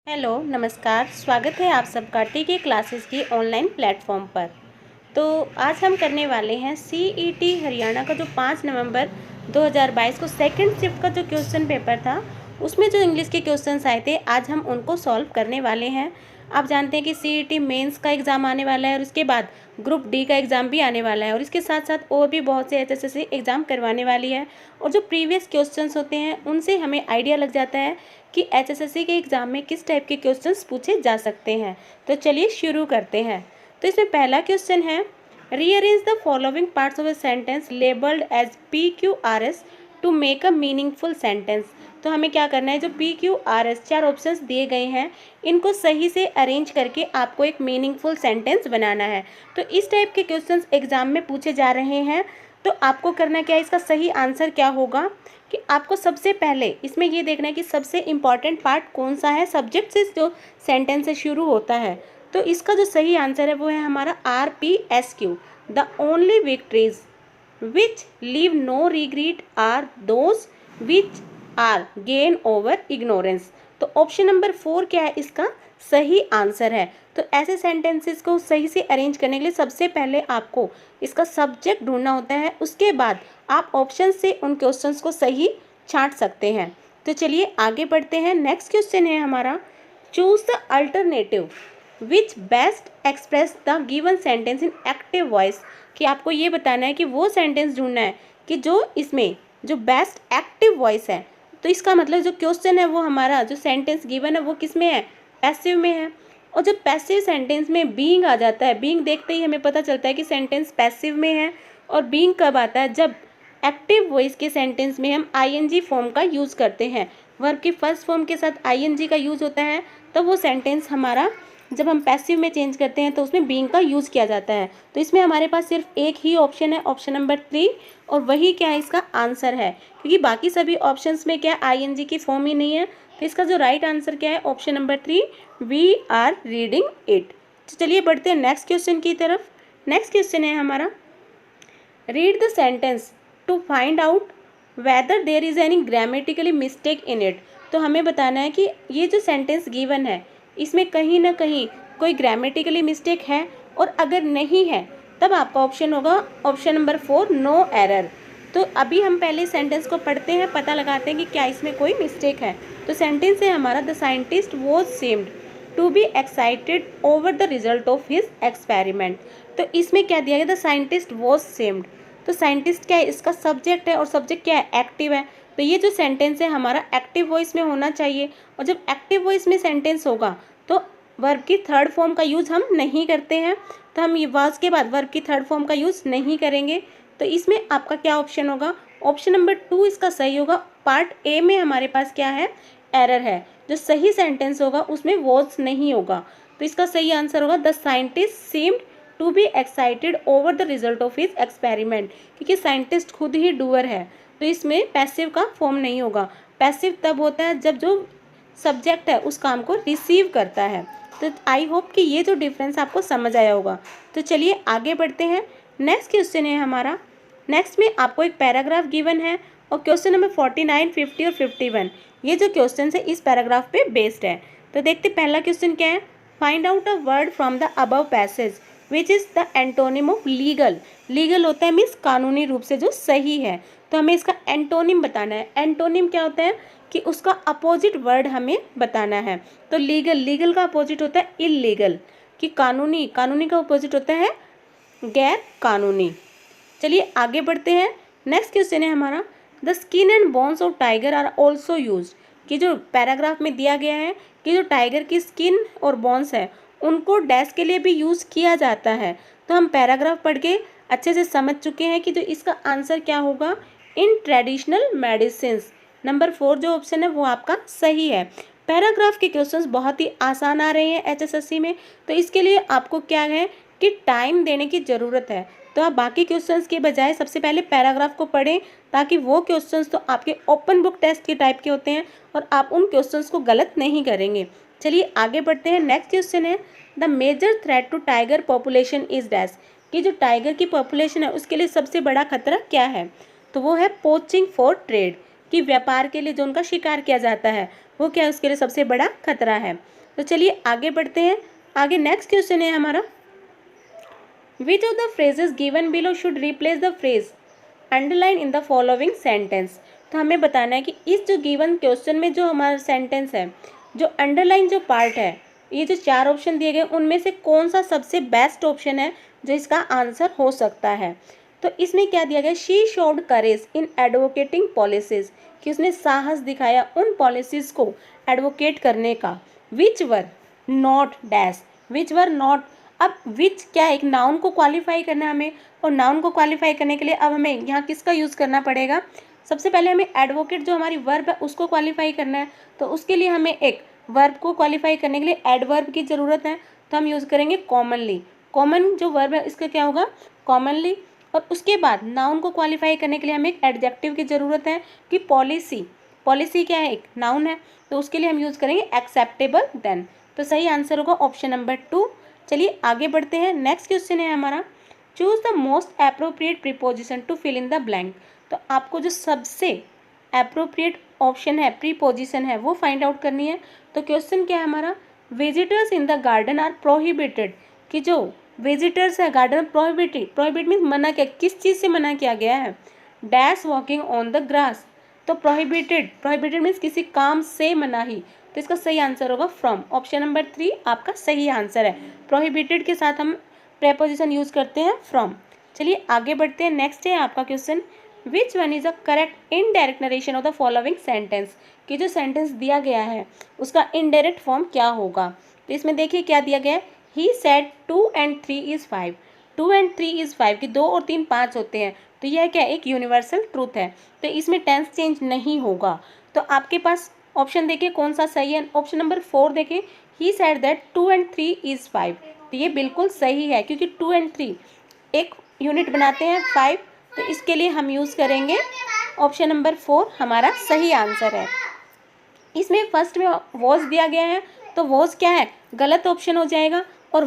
Hello नमस्कार, स्वागत है आप सबका टीके क्लासेस की ऑनलाइन प्लेटफॉर्म पर। तो आज हम करने वाले हैं सीईटी हरियाणा का जो 5 नवंबर 2022 को सेकंड शिफ्ट का जो क्वेश्चन पेपर था, उसमें जो इंग्लिश के क्वेश्चंस आए थे, आज हम उनको सॉल्व करने वाले हैं। आप जानते हैं कि सीईटी मेंस का एग्ज़ाम आने वाला है और उसके बाद ग्रुप डी का एग्ज़ाम भी आने वाला है और इसके साथ साथ और भी बहुत से एचएसएससी एग्ज़ाम करवाने वाली है। और जो प्रीवियस क्वेश्चंस होते हैं उनसे हमें आइडिया लग जाता है कि एचएसएससी के एग्ज़ाम में किस टाइप के क्वेश्चंस पूछे जा सकते हैं। तो चलिए शुरू करते हैं। तो इसमें पहला क्वेश्चन है, rearrange the following parts of a sentence labelled as PQRS to make a meaningful sentence. तो हमें क्या करना है, जो PQRS 4 ऑप्शंस दिए गए हैं, इनको सही से अरेंज करके आपको एक मीनिंगफुल सेंटेंस बनाना है। तो इस टाइप के क्वेश्चंस एग्जाम में पूछे जा रहे हैं। तो आपको करना क्या है, इसका सही आंसर क्या होगा कि आपको सबसे पहले इसमें ये देखना है कि सबसे इम्पॉर्टेंट पार्ट कौन सा है, सब्जेक्ट से जो सेंटेंस से शुरू होता है। तो इसका जो सही आंसर है वो है हमारा RPSQ, the only victories which leave no regret are those which are gain over ignorance. तो ऑप्शन नंबर 4 क्या है, इसका सही आंसर है। तो ऐसे सेंटेंसेस को सही से अरेंज करने के लिए सबसे पहले आपको इसका सब्जेक्ट ढूंढना होता है, उसके बाद आप ऑप्शन से उन क्वेश्चंस को सही छांट सकते हैं। तो चलिए आगे बढ़ते हैं। नेक्स्ट क्वेश्चन है हमारा, choose the alternative which best express the given sentence in active voice. कि आपको ये बताना है कि वो सेंटेंस ढूंढना है कि जो इसमें जो बेस्ट एक्टिव वॉइस है। तो इसका मतलब जो क्वेश्चन है वो हमारा जो सेंटेंस गिवन है वो किस में है, पैसिव में है। और जब पैसिव सेंटेंस में बीइंग आ जाता है, बीइंग देखते ही हमें पता चलता है कि सेंटेंस पैसिव में है। और बीइंग कब आता है, जब एक्टिव वॉइस के सेंटेंस में हम आईएनजी फॉर्म का यूज़ करते हैं, वर्ब की फर्स्ट फॉर्म के साथ आईएनजी का यूज़ होता है, तो वो सेंटेंस हमारा जब हम पैसिव में चेंज करते हैं तो उसमें बीइंग का यूज़ किया जाता है। तो इसमें हमारे पास सिर्फ एक ही ऑप्शन है, ऑप्शन नंबर 3, और वही क्या है, इसका आंसर है। क्योंकि बाकी सभी ऑप्शंस में क्या आईएनजी की फॉर्म ही नहीं है। तो इसका जो राइट आंसर क्या है, option number 3, we are reading it. तो चलिए बढ़ते हैं नेक्स्ट क्वेश्चन की तरफ। नेक्स्ट क्वेश्चन है हमारा, read the sentence to find out whether there is any grammatically mistake in it. तो हमें बताना है कि ये जो सेंटेंस गिवन है इसमें कहीं ना कहीं कोई ग्रामेटिकली मिस्टेक है, और अगर नहीं है तब आपका ऑप्शन होगा ऑप्शन नंबर 4, नो एरर। तो अभी हम पहले सेंटेंस को पढ़ते हैं, पता लगाते हैं कि क्या इसमें कोई मिस्टेक है। तो सेंटेंस है हमारा, the scientist was seemed to be excited over the result of his experiment. तो इसमें क्या दिया गया, द साइंटिस्ट वॉज सेम्ड। तो साइंटिस्ट क्या है, इसका सब्जेक्ट है, और सब्जेक्ट क्या है, एक्टिव है। तो ये जो सेंटेंस है हमारा एक्टिव वॉइस में होना चाहिए। और जब एक्टिव वॉइस में सेंटेंस होगा तो वर्ब की थर्ड फॉर्म का यूज़ हम नहीं करते हैं। तो हम ये वाज के बाद वर्ब की थर्ड फॉर्म का यूज़ नहीं करेंगे। तो इसमें आपका क्या ऑप्शन होगा, ऑप्शन नंबर 2 इसका सही होगा। पार्ट ए में हमारे पास क्या है, एरर है। जो सही सेंटेंस होगा उसमें वॉज नहीं होगा। तो इसका सही आंसर होगा, the scientist seemed to be excited over the result of his experiment. क्योंकि साइंटिस्ट खुद ही डूअर है, तो इसमें पैसिव का फॉर्म नहीं होगा। पैसिव तब होता है जब जो सब्जेक्ट है उस काम को रिसीव करता है। तो आई होप कि ये जो डिफरेंस आपको समझ आया होगा। तो चलिए आगे बढ़ते हैं। नेक्स्ट क्वेश्चन है हमारा, नेक्स्ट में आपको एक पैराग्राफ गिवन है और क्वेश्चन नंबर 49, 50 और 51 ये जो क्वेश्चन है इस पैराग्राफ पे बेस्ड है। तो देखते पहला क्वेश्चन क्या है, find out a word from the above passage which is the antonym of legal. Legal होता है मीन्स कानूनी रूप से जो सही है। तो हमें इसका एंटोनिम बताना है। एंटोनिम क्या होता है कि उसका अपोजिट वर्ड हमें बताना है। तो लीगल, लीगल का अपोजिट होता है इलीगल। कि कानूनी, कानूनी का अपोजिट होता है गैर कानूनी। चलिए आगे बढ़ते हैं। नेक्स्ट क्वेश्चन है हमारा, the skin and bones of tiger are also use. कि जो पैराग्राफ में दिया गया है कि जो टाइगर की स्किन और बोन्स है उनको डैश के लिए भी यूज़ किया जाता है। तो हम पैराग्राफ पढ़ के अच्छे से समझ चुके हैं कि जो इसका आंसर क्या होगा, इन ट्रेडिशनल मेडिसिन्स। नंबर 4 जो ऑप्शन है वो आपका सही है। पैराग्राफ के क्वेश्चंस बहुत ही आसान आ रहे हैं एचएसएससी में, तो इसके लिए आपको क्या है कि टाइम देने की ज़रूरत है। तो आप बाकी क्वेश्चंस के बजाय सबसे पहले पैराग्राफ को पढ़ें, ताकि वो क्वेश्चंस तो आपके ओपन बुक टेस्ट के टाइप के होते हैं और आप उन क्वेश्चंस को गलत नहीं करेंगे। चलिए आगे बढ़ते हैं। नेक्स्ट क्वेश्चन है, the major threat to tiger population is dash. कि जो टाइगर की पॉपुलेशन है उसके लिए सबसे बड़ा खतरा क्या है, तो वो है पोचिंग फॉर ट्रेड। कि व्यापार के लिए जो उनका शिकार किया जाता है वो क्या उसके लिए सबसे बड़ा खतरा है। तो चलिए आगे बढ़ते हैं। आगे नेक्स्ट क्वेश्चन है हमारा, which of the phrases given below should replace the phrase underline in the following sentence. तो हमें बताना है कि इस जो गिवन क्वेश्चन में जो हमारा सेंटेंस है, जो अंडरलाइन जो पार्ट है, ये जो 4 ऑप्शन दिए गए उनमें से कौन सा सबसे बेस्ट ऑप्शन है जो इसका आंसर हो सकता है। तो इसमें क्या दिया गया, she showed courage in advocating policies, कि उसने साहस दिखाया उन पॉलिसीज को एडवोकेट करने का। Which were not dash, which were not, अब विच क्या है, एक नाउन को क्वालिफाई करना है हमें, और नाउन को क्वालिफाई करने के लिए अब हमें यहाँ किसका यूज़ करना पड़ेगा, सबसे पहले हमें एडवोकेट जो हमारी वर्ब है उसको क्वालिफाई करना है। तो उसके लिए हमें एक वर्ब को क्वालिफाई करने के लिए एडवर्ब की ज़रूरत है, तो हम यूज़ करेंगे कॉमनली। कॉमन जो वर्ब है इसका क्या होगा, कॉमनली। और उसके बाद नाउन को क्वालिफाई करने के लिए हमें एक एडजेक्टिव की ज़रूरत है कि पॉलिसी, पॉलिसी क्या है, एक नाउन है, तो उसके लिए हम यूज़ करेंगे एक्सेप्टेबल देन। तो सही आंसर होगा ऑप्शन नंबर 2। चलिए आगे बढ़ते हैं। नेक्स्ट क्वेश्चन है हमारा, choose the most appropriate preposition to fill in the blank. तो आपको जो सबसे अप्रोप्रिएट ऑप्शन है, प्रीपोजिशन है, वो फाइंड आउट करनी है। तो क्वेश्चन क्या है हमारा, visitors in the garden are prohibited, कि जो विजिटर्स है गार्डन प्रोहिबिटेड, प्रोहिबिट मीन्स मना किया, किस चीज़ से मना किया गया है, dash walking on the grass. तो प्रोहिबिटेड, प्रोहिबिटेड मीन्स किसी काम से मनाही, तो इसका सही आंसर होगा फ्रॉम। ऑप्शन नंबर 3 आपका सही आंसर है। प्रोहिबिटेड के साथ हम प्रेपोजिशन यूज़ करते हैं फ्रॉम। चलिए आगे बढ़ते हैं। नेक्स्ट है आपका question, which one is a correct indirect narration of the following sentence, कि जो सेंटेंस दिया गया है उसका इनडायरेक्ट फॉर्म क्या होगा। तो इसमें देखिए क्या दिया गया है, he said 2 and 3 is 5, 2 and 3 is 5, कि 2 और 3 5 होते हैं। तो यह क्या, एक यूनिवर्सल ट्रूथ है, तो इसमें टेंस चेंज नहीं होगा। तो आपके पास ऑप्शन देखिए कौन सा सही है। ऑप्शन नंबर 4 देखिए, he said that 2 and 3 is 5, तो ये बिल्कुल सही है क्योंकि 2 and 3 एक यूनिट बनाते हैं 5, तो इसके लिए हम यूज़ करेंगे ऑप्शन नंबर 4 हमारा सही आंसर है। इसमें फर्स्ट में वॉज दिया गया है, तो वॉज क्या है, गलत ऑप्शन हो जाएगा, और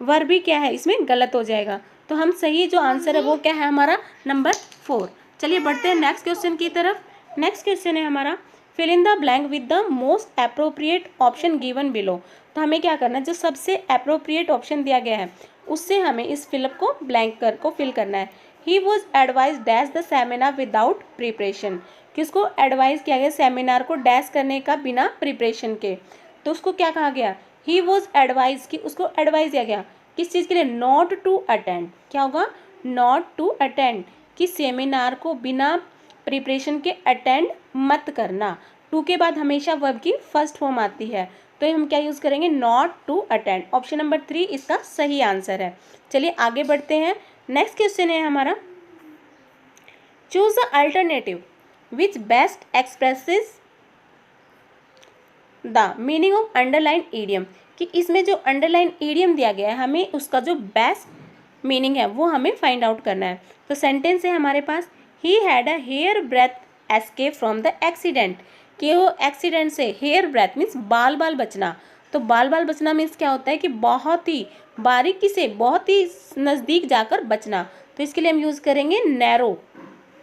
वर भी क्या है, इसमें गलत हो जाएगा। तो हम सही जो आंसर है वो क्या है हमारा नंबर 4। चलिए बढ़ते हैं नेक्स्ट क्वेश्चन की तरफ। नेक्स्ट क्वेश्चन है हमारा, fill in the blank with the most appropriate option given below. तो हमें क्या करना है, जो सबसे अप्रोप्रिएट ऑप्शन दिया गया है उससे हमें इस फिलअप को ब्लैंक को फिल करना है। He was advise dash the seminar without preparation, किसको एडवाइस किया गया सेमिनार को डैश करने का बिना प्रिपरेशन के। तो उसको क्या कहा गया, ही वॉज एडवाइज, कि उसको एडवाइस दिया गया किस चीज़ के लिए, नॉट टू अटेंड, क्या होगा, नॉट टू अटेंड, कि सेमिनार को बिना प्रिपरेशन के अटेंड मत करना। टू के बाद हमेशा वर्ब की फर्स्ट फॉर्म आती है, तो हम क्या यूज़ करेंगे, not to attend. Option number 3 इसका सही आंसर है। चलिए आगे बढ़ते हैं। नेक्स्ट क्वेश्चन है हमारा, choose the alternative which best expresses the meaning of underline idiom, कि इसमें जो अंडरलाइन ईडियम दिया गया है हमें उसका जो बेस्ट मीनिंग है वो हमें फाइंड आउट करना है। तो सेंटेंस है हमारे पास, he had a hair breadth escape from the accident, कि वो एक्सीडेंट से, हेयर ब्रेथ मीन्स बाल बाल बचना, तो बाल बाल बचना मीन्स क्या होता है कि बहुत ही बारीकी से, बहुत ही नज़दीक जाकर बचना। तो इसके लिए हम यूज़ करेंगे नैरो,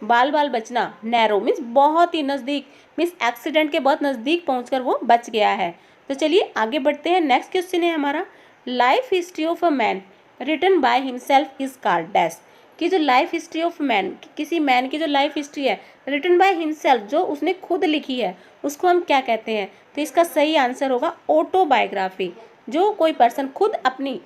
बाल बाल बचना, नैरो मीन्स बहुत ही नज़दीक, मीन्स एक्सीडेंट के बहुत नज़दीक पहुंचकर वो बच गया है। तो चलिए आगे बढ़ते हैं। नेक्स्ट क्वेश्चन है हमारा, life history of a man written by himself is called dash, कि जो लाइफ हिस्ट्री ऑफ मैन, किसी मैन की जो लाइफ हिस्ट्री है रिटन बाय हिमसेल्फ, जो उसने खुद लिखी है, उसको हम क्या कहते हैं। तो इसका सही आंसर होगा ऑटोबायोग्राफी। जो कोई पर्सन खुद अपनी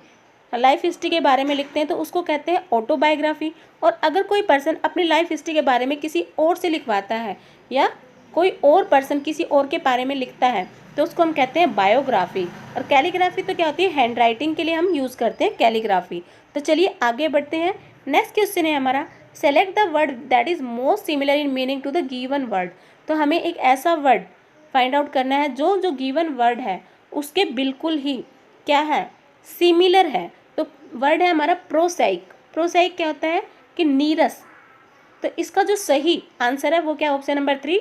लाइफ हिस्ट्री के बारे में लिखते हैं तो उसको कहते हैं ऑटोबायोग्राफी। और अगर कोई पर्सन अपनी लाइफ हिस्ट्री के बारे में किसी और से लिखवाता है, या कोई और पर्सन किसी और के बारे में लिखता है, तो उसको हम कहते हैं बायोग्राफी। और कैलीग्राफी तो क्या होती है, हैंड राइटिंग के लिए हम यूज़ करते हैं कैलीग्राफी। तो चलिए आगे बढ़ते हैं। नेक्स्ट क्वेश्चन है हमारा, select the word that is most similar in meaning to the given word. तो हमें एक ऐसा वर्ड फाइंड आउट करना है जो गिवन वर्ड है उसके बिल्कुल ही क्या है, सिमिलर है। तो वर्ड है हमारा प्रोसैइक। प्रोसैइक क्या होता है कि नीरस। तो इसका जो सही आंसर है वो क्या, ऑप्शन नंबर 3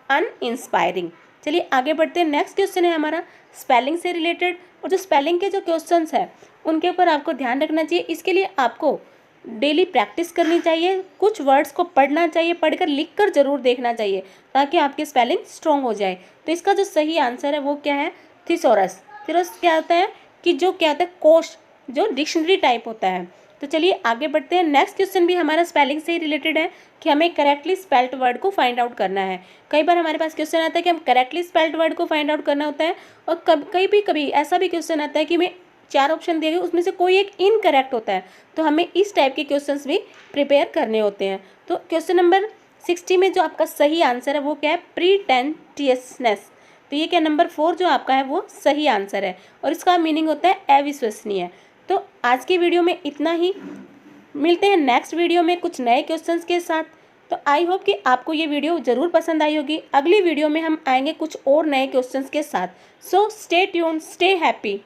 अनइंस्पायरिंग। चलिए आगे बढ़ते हैं। नेक्स्ट क्वेश्चन है हमारा स्पेलिंग से रिलेटेड, और जो स्पेलिंग के जो क्वेश्चंस है उनके ऊपर आपको ध्यान रखना चाहिए। इसके लिए आपको डेली प्रैक्टिस करनी चाहिए, कुछ वर्ड्स को पढ़ना चाहिए, पढ़कर लिख कर ज़रूर देखना चाहिए ताकि आपकी स्पेलिंग स्ट्रॉन्ग हो जाए। तो इसका जो सही आंसर है वो क्या है? थिसॉरस। थिसॉरस क्या होता है कि जो क्या होता है, कोश, जो डिक्शनरी टाइप होता है। तो चलिए आगे बढ़ते हैं। नेक्स्ट क्वेश्चन भी हमारा स्पेलिंग से ही रिलेटेड है कि हमें करेक्टली स्पेल्ड वर्ड को फाइंड आउट करना है। कई बार हमारे पास क्वेश्चन आता है कि हम करेक्टली स्पेल्ड वर्ड को फाइंड आउट करना होता है, और कभी ऐसा भी क्वेश्चन आता है कि हमें 4 ऑप्शन दिए गए उसमें से कोई एक इनकरेक्ट होता है, तो हमें इस टाइप के क्वेश्चंस भी प्रिपेयर करने होते हैं। तो क्वेश्चन नंबर 60 में जो आपका सही आंसर है वो क्या है? प्रीटेंटियसनेस। तो ये क्या, नंबर 4 जो आपका है वो सही आंसर है, और इसका मीनिंग होता है अविश्वसनीय। तो आज की वीडियो में इतना ही, मिलते हैं नेक्स्ट वीडियो में कुछ नए क्वेश्चंस के साथ। तो आई होप कि आपको ये वीडियो ज़रूर पसंद आई होगी। अगली वीडियो में हम आएंगे कुछ और नए क्वेश्चंस के साथ। So stay tune, stay happy.